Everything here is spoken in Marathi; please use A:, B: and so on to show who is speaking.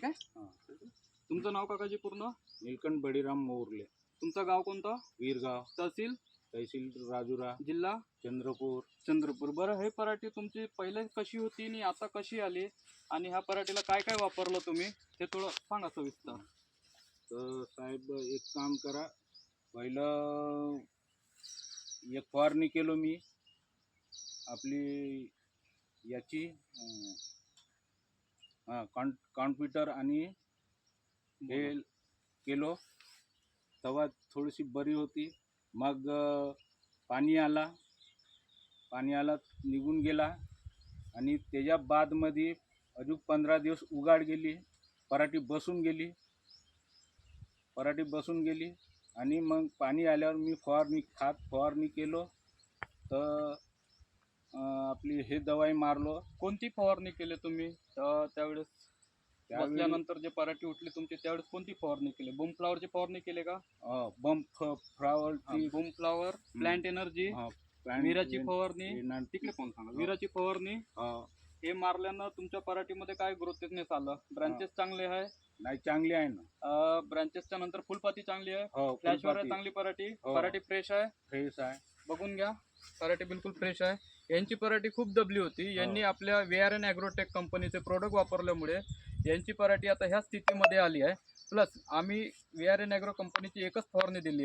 A: काय?
B: हां.
A: तुमचं नाव काकाजी पूर्ण?
B: नीलकंठ बळीराम मोरले,
A: तुमचं गाव कोणतं?
B: वीरगाव,
A: तहसील?
B: तहसील राजुरा,
A: जिल्हा?
B: चंद्रपूर.
A: चंद्रपूर. बरं, हे पराठी तुमची पहिले कशी होती आणि आता कशी आली, आणि ह्या पराठीला काय काय वापरलं तुम्ही ते थोडं सांगा सविस्तर.
B: तर साहेब एक काम करा, पहिलं एक फवारणी केलो मी आपली याची कॉम्प्युटर आणि हे केलो, तेव्हा थोडीशी बरी होती. मग पाणी आला निघून गेला, आणि त्याच्या बादमध्ये अजून 15 दिवस उघाड गेली, पराठी बसून गेली, आणि मग पाणी आल्यावर मी फवारणी केलो. तर आपली हे दवाई मारलो.
A: कोणती फवारणी केली तुम्ही त्यावेळेस? बसल्यानंतर जे पराठी उठली तुमची त्यावेळेस कोणती फवारणी केली? बूम फ्लॉवरची फवारणी केली का?
B: बम फ्लॉवरची,
A: बूम फ्लॉवर, प्लांट एनर्जी, विराची फवारणी, तिकडे कोण सांगा, विराची फवारणी. हे मारल्यानं तुमच्या पराठीमध्ये काय ग्रोथनेस आलं? ब्रांचेस चांगले आहे?
B: नाही, चांगली आहे ना.
A: ब्रांचेसच्या नंतर फुलपाती चांगली आहे,
B: हो,
A: फ्लॅशवर आहे चांगली पराठी. पराठी फ्रेश आहे,
B: फ्रेश आहे.
A: बघून घ्या, पराठी बिलकुल फ्रेश आहे. यांची पराठी खूप दबली होती. यांनी आपल्या VRN ॲग्रोटेक कंपनीचे प्रोडक्ट वापरल्यामुळे यांची पराठी आता ह्या स्थितीमध्ये आली आहे. प्लस आम्ही VRN ॲग्रो कंपनीची एकच फवारणी दिली